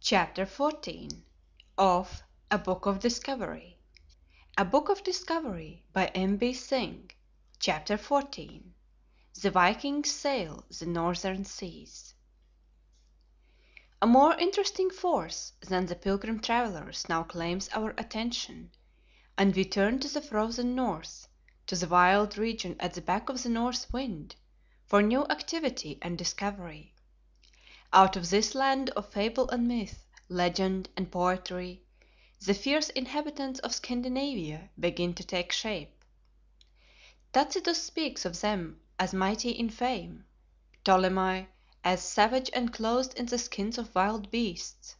Chapter 14 of A Book of Discovery. A Book of Discovery by M.B. Singh. Chapter 14 The Vikings Sail the Northern Seas. A more interesting force than the pilgrim travelers now claims our attention, and we turn to the frozen north, to the wild region at the back of the north wind, for new activity and discovery. Out of this land of fable and myth, legend and poetry, the fierce inhabitants of Scandinavia begin to take shape. Tacitus speaks of them as mighty in fame, Ptolemy as savage and clothed in the skins of wild beasts.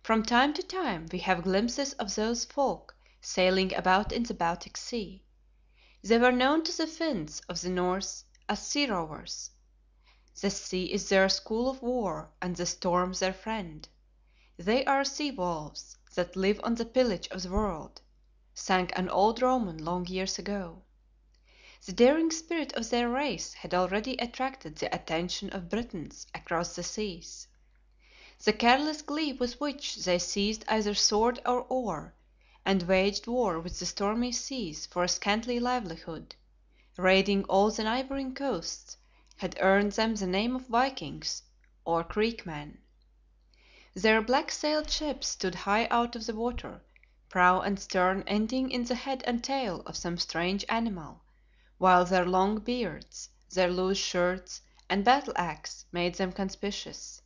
From time to time we have glimpses of those folk sailing about in the Baltic Sea. They were known to the Finns of the north as sea rovers. The sea is their school of war and the storm their friend. They are sea wolves that live on the pillage of the world, sang an old Roman long years ago. The daring spirit of their race had already attracted the attention of Britons across the seas. The careless glee with which they seized either sword or oar, and waged war with the stormy seas for a scanty livelihood, raiding all the neighboring coasts, had earned them the name of Vikings, or Creekmen. Their black sailed ships stood high out of the water, prow and stern ending in the head and tail of some strange animal, while their long beards, their loose shirts, and battle axe made them conspicuous.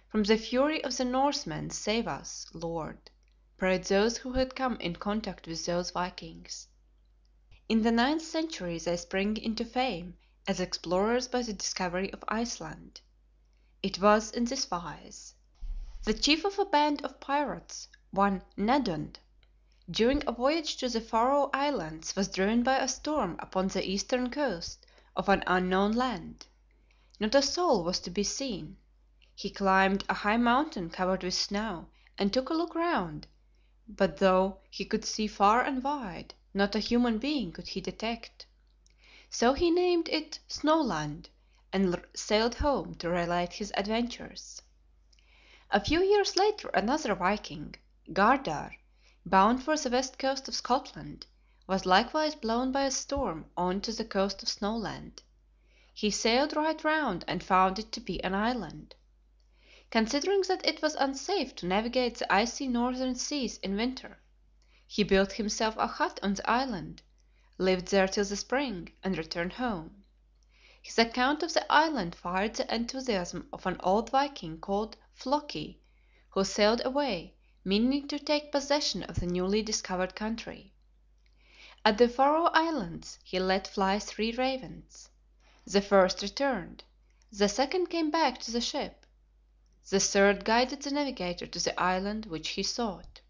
From the fury of the Norsemen save us, Lord, prayed those who had come in contact with those Vikings. In the ninth century they spring into fame as explorers by the discovery of Iceland. It was in this wise. The chief of a band of pirates, one Nadund, during a voyage to the Faroe Islands was driven by a storm upon the eastern coast of an unknown land. Not a soul was to be seen. He climbed a high mountain covered with snow and took a look round, but though he could see far and wide, not a human being could he detect. So he named it Snowland and sailed home to relate his adventures. A few years later another Viking, Gardar, bound for the west coast of Scotland, was likewise blown by a storm on to the coast of Snowland. He sailed right round and found it to be an island. Considering that it was unsafe to navigate the icy northern seas in winter, he built himself a hut on the island, lived there till the spring, and returned home. His account of the island fired the enthusiasm of an old Viking called Floki, who sailed away, meaning to take possession of the newly discovered country. At the Faroe Islands he let fly 3 ravens. The first returned, the second came back to the ship, the third guided the navigator to the island which he sought.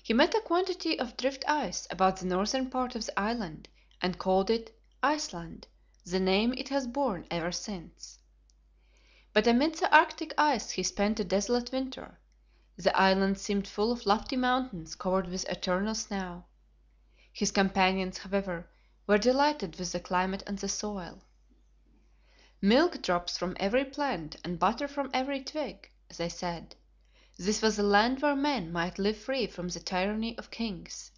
He met a quantity of drift ice about the northern part of the island, and called it Iceland, the name it has borne ever since. But amid the Arctic ice he spent a desolate winter. The island seemed full of lofty mountains covered with eternal snow. His companions, however, were delighted with the climate and the soil. "Milk drops from every plant and butter from every twig," they said. This was a land where men might live free from the tyranny of kings.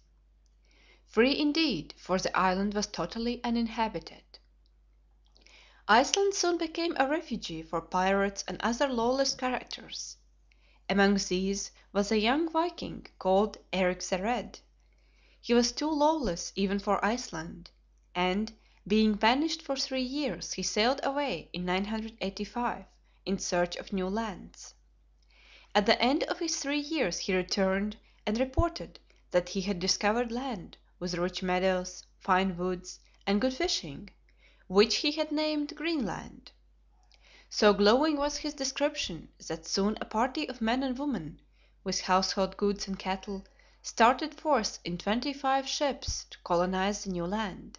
Free indeed, for the island was totally uninhabited. Iceland soon became a refuge for pirates and other lawless characters. Among these was a young Viking called Eric the Red. He was too lawless even for Iceland, and, being banished for 3 years, he sailed away in 985 in search of new lands. At the end of his 3 years he returned and reported that he had discovered land with rich meadows, fine woods, and good fishing, which he had named Greenland. So glowing was his description that soon a party of men and women, with household goods and cattle, started forth in 25 ships to colonize the new land.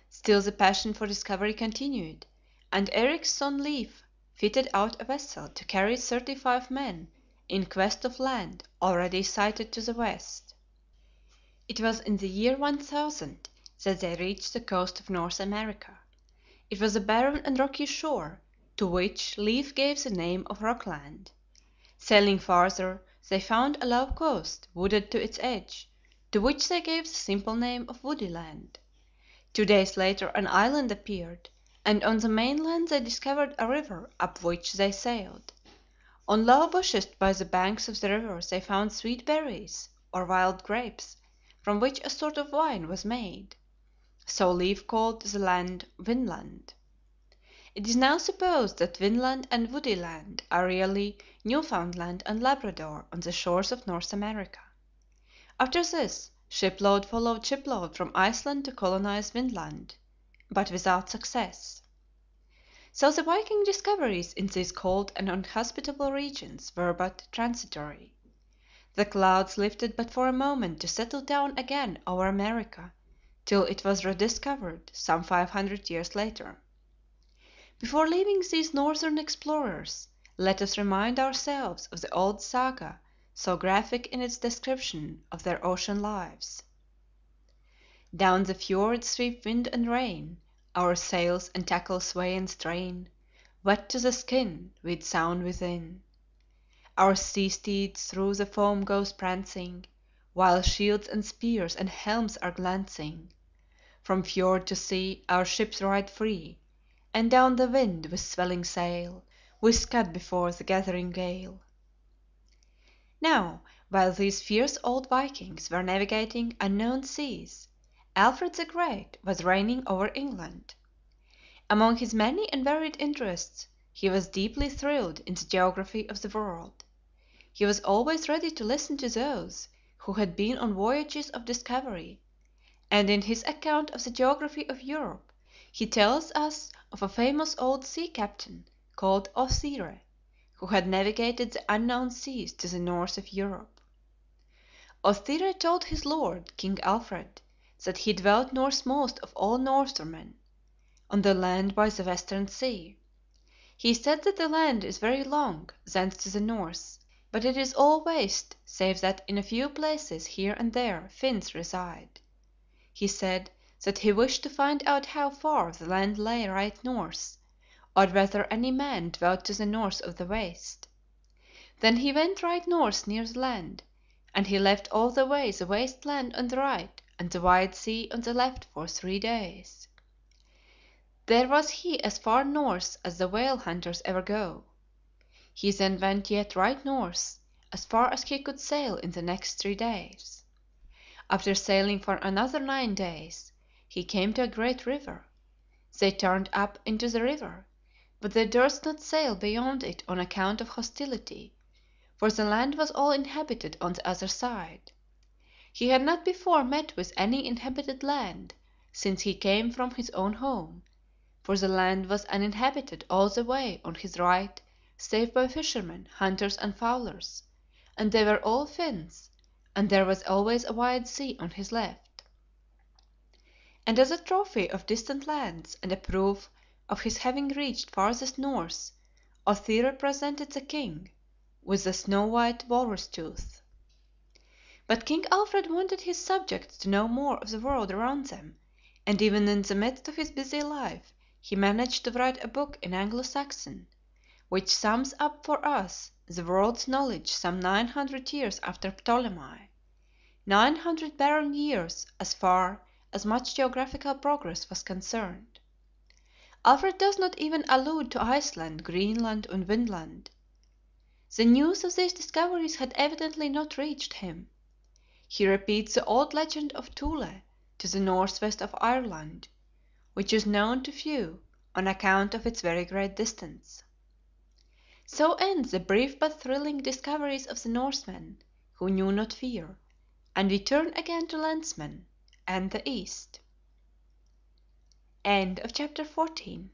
Still the passion for discovery continued, and Eric's son Leif fitted out a vessel to carry 35 men in quest of land already sighted to the west. It was in the year 1000 that they reached the coast of North America. It was a barren and rocky shore, to which Leif gave the name of Rockland. Sailing farther, they found a low coast, wooded to its edge, to which they gave the simple name of Woody Land. 2 days later an island appeared, and on the mainland they discovered a river up which they sailed. On low bushes by the banks of the river they found sweet berries, or wild grapes, from which a sort of wine was made. So Leif called the land Vinland. It is now supposed that Vinland and Woody Land are really Newfoundland and Labrador on the shores of North America. After this, shipload followed shipload from Iceland to colonize Vinland, but without success. So the Viking discoveries in these cold and unhospitable regions were but transitory. The clouds lifted but for a moment to settle down again over America till it was rediscovered some 500 years later. Before leaving these northern explorers, let us remind ourselves of the old saga so graphic in its description of their ocean lives. Down the fjords sweep wind and rain, our sails and tackle sway and strain, wet to the skin with sound within. Our sea steeds through the foam go prancing, while shields and spears and helms are glancing. From fjord to sea our ships ride free, and down the wind with swelling sail we scud before the gathering gale. Now, while these fierce old Vikings were navigating unknown seas, Alfred the Great was reigning over England. Among his many and varied interests, he was deeply thrilled in the geography of the world. He was always ready to listen to those who had been on voyages of discovery, and in his account of the geography of Europe he tells us of a famous old sea captain called Othire, who had navigated the unknown seas to the north of Europe. Othire told his lord, King Alfred, that he dwelt northmost of all Northermen, on the land by the Western Sea. He said that the land is very long thence to the north, but it is all waste save that in a few places here and there Finns reside. He said that he wished to find out how far the land lay right north, or whether any man dwelt to the north of the waste. Then he went right north near the land, and he left all the way the waste land on the right and the wide sea on the left for 3 days. There was he as far north as the whale hunters ever go. He then went yet right north, as far as he could sail in the next 3 days. After sailing for another 9 days, he came to a great river. They turned up into the river, but they durst not sail beyond it on account of hostility, for the land was all inhabited on the other side. He had not before met with any inhabited land since he came from his own home, for the land was uninhabited all the way on his right save by fishermen, hunters, and fowlers, and they were all Finns, and there was always a wide sea on his left. And as a trophy of distant lands and a proof of his having reached farthest north, Othire presented the king with the snow white walrus tooth. But King Alfred wanted his subjects to know more of the world around them, and even in the midst of his busy life he managed to write a book in Anglo Saxon, which sums up for us the world's knowledge some 900 years after Ptolemy, 900 barren years as far as much geographical progress was concerned. Alfred does not even allude to Iceland, Greenland, and Vinland. The news of these discoveries had evidently not reached him. He repeats the old legend of Thule to the northwest of Ireland, which is known to few on account of its very great distance. So end the brief but thrilling discoveries of the Northmen, who knew not fear, and we turn again to landsmen and the East. End of chapter 14.